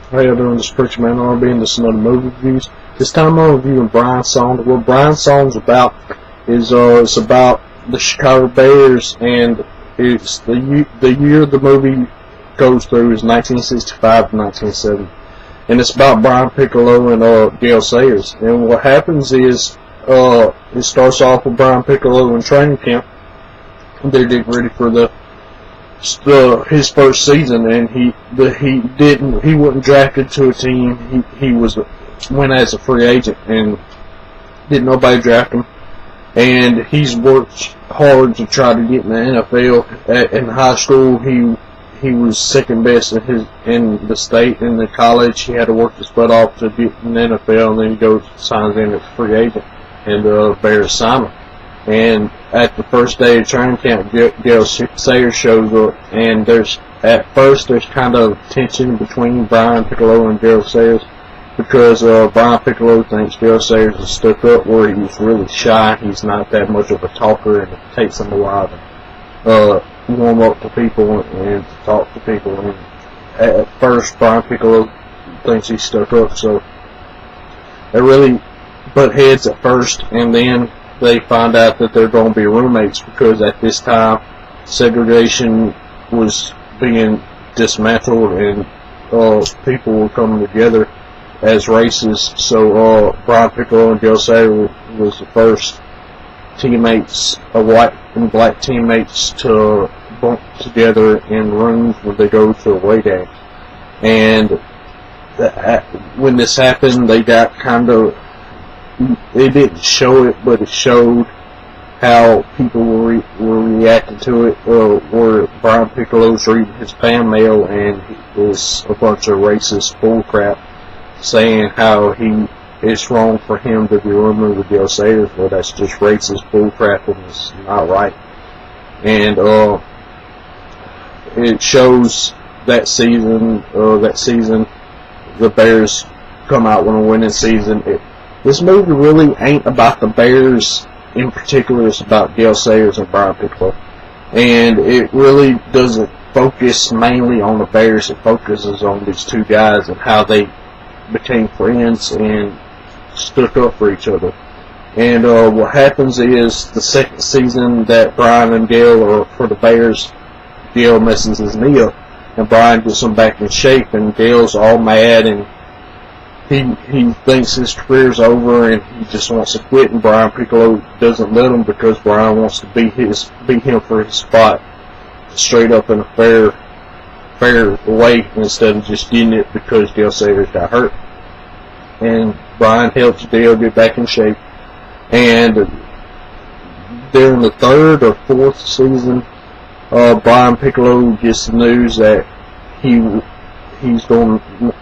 How you doing? This Preacher Man RB, and this is another movie reviews. This time I'm reviewing Brian's Song. What Brian's Song's about is it's about the Chicago Bears, and it's the year the movie goes through is 1965 to 1970, and it's about Brian Piccolo and Gale Sayers. And what happens is it starts off with Brian Piccolo in training camp. They're getting ready for his first season, and he wasn't drafted to a team. He went as a free agent, and didn't nobody draft him. And he's worked hard to try to get in the NFL. In high school, he was second best in the state. In the college, he had to work his butt off to get in the NFL, and then he goes signs in as a free agent, and the Bears sign him. And at the first day of training camp, Gale Sayers shows up, and at first there's kind of tension between Brian Piccolo and Gale Sayers, because Brian Piccolo thinks Gale Sayers is stuck up, where he's really shy. He's not that much of a talker, and it takes him a while to warm up to people and to talk to people. And at first, Brian Piccolo thinks he's stuck up, so they really butt heads at first, and then they find out that they're going to be roommates, because at this time segregation was being dismantled, and people were coming together as races. So Brian Piccolo and Gale Sayers was the first teammates, white and black teammates, to bunk together in rooms when they go to away games. And when this happened, they got kind of, they didn't show it, but it showed how people were reacting to it. Where Brian Piccolo's reading his fan mail, and it's a bunch of racist bullcrap saying how it's wrong for him to be rooming with Gale Sayers. Well, that's just racist bullcrap, and it's not right. And it shows that season the Bears come out with a winning season. This movie really ain't about the Bears in particular. It's about Gale Sayers and Brian Piccolo. And it really doesn't focus mainly on the Bears. It focuses on these two guys and how they became friends and stuck up for each other. And what happens is, the second season that Brian and Gale are for the Bears, Gale messes his knee up, and Brian gets him back in shape, and Gale's all mad, and he thinks his career's over, and he just wants to quit, and Brian Piccolo doesn't let him, because Brian wants to beat him for his spot straight up in a fair way, instead of just getting it because Gale Sayers got hurt. And Brian helps Gale get back in shape. And during the third or fourth season, Brian Piccolo gets the news that he's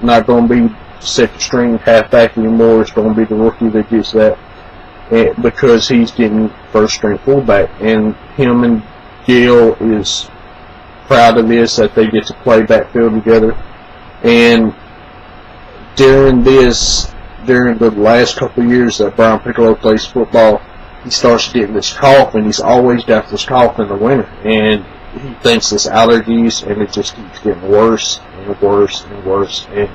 not going to be second string halfback anymore. It's going to be the rookie that gets that, because he's getting first string fullback. And him and Gale is proud of this, that they get to play backfield together. And during the last couple of years that Brian Piccolo plays football, he starts getting this cough, and he's always got this cough in the winter, and he thinks it's allergies, and it just keeps getting worse and worse and worse. And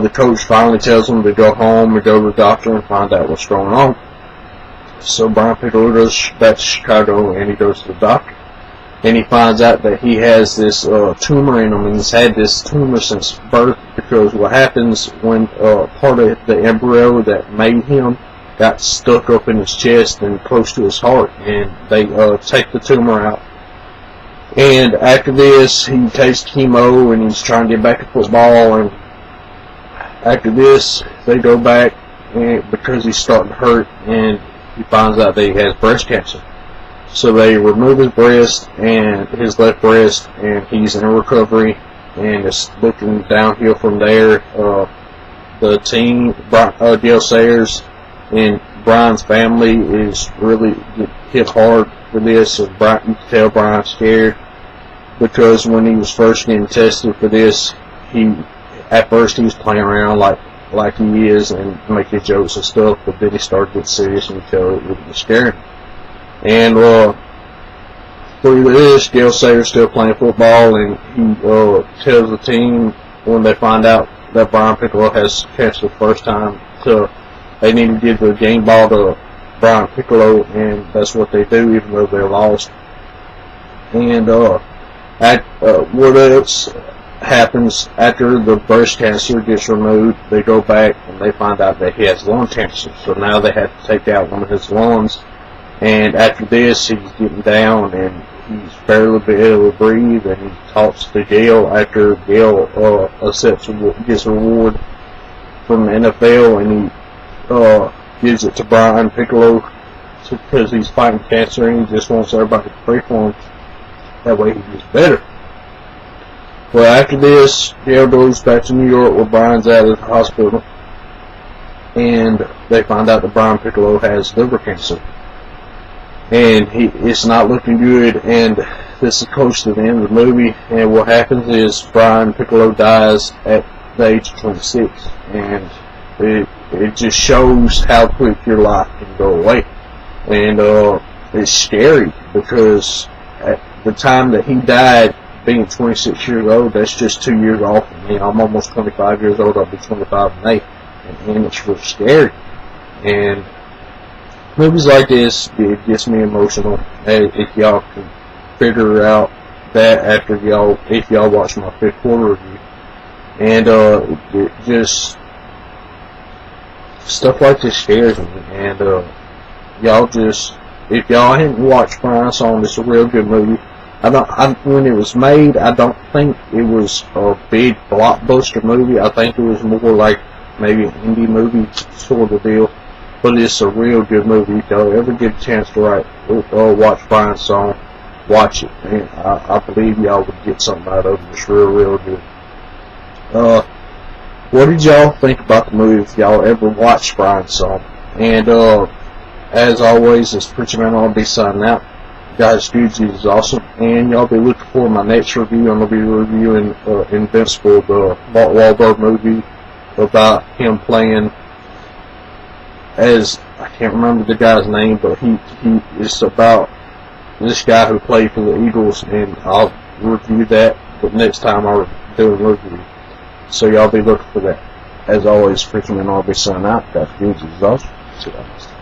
the coach finally tells him to go home and go to the doctor and find out what's going on. So Brian Piccolo goes back to Chicago, and he goes to the doctor, and he finds out that he has this tumor in him, and he's had this tumor since birth, because what happens when part of the embryo that made him got stuck up in his chest and close to his heart, and they take the tumor out. And after this, he takes chemo, and he's trying to get back to football. And after this, they go back, and because he's starting to hurt, and he finds out that he has breast cancer. So they remove his breast, and his left breast, and he's in recovery, and it's looking downhill from there. The team, Gale Sayers and Brian's family, is really hit hard for this. And Brian, you can tell Brian's scared, because when he was first getting tested for this, at first he was playing around like he is and making jokes and stuff, but then he started to get serious, and you tell it was scary. And through this, Gale Sayers still playing football, and he tells the team when they find out that Brian Piccolo has cancer the first time. So they need to give the game ball to Brian Piccolo, and that's what they do, even though they lost. And what else happens after the breast cancer gets removed? They go back and they find out that he has lung cancer. So now they have to take out one of his lungs. And after this, he's getting down and he's barely able to breathe. And he talks to Gail after Gail gets a reward from the NFL, and he gives it to Brian Piccolo because he's fighting cancer and he just wants everybody to pray for him. That way he gets better. Well, after this, Gail goes back to New York where Brian's at the hospital, and they find out that Brian Piccolo has liver cancer. And it's not looking good, and this is close to the end of the movie, and what happens is Brian Piccolo dies at the age of 26, and it just shows how quick your life can go away. And it's scary, because at the time that he died, being 26 years old, that's just 2 years off of me. I'm almost 25 years old. I'll be 25 in May, and it's real scary. And movies like this, it gets me emotional. If y'all can figure out that after if y'all watch my 5th quarter review. And it just stuff like this scares me. And y'all just, if y'all hadn't watched Brian Song, it's a real good movie. When it was made, I don't think it was a big blockbuster movie. I think it was more like maybe an indie movie sort of deal. But it's a real good movie. If y'all ever get a chance to watch Brian Song, watch it. And I believe y'all would get something out of it. It's real good. What did y'all think about the movie if y'all ever watched Brian Song? And as always, it's Preacher Man RB signing out. Guys, Fuji is awesome, and y'all be looking for my next review. I'm going to be reviewing Invincible, the Mark Wahlberg movie about him playing as, I can't remember the guy's name, but it's about this guy who played for the Eagles, and I'll review that the next time I do a review. So y'all be looking for that. As always, Preacher Man RB signing out. Guys, Fuji is awesome. See you guys.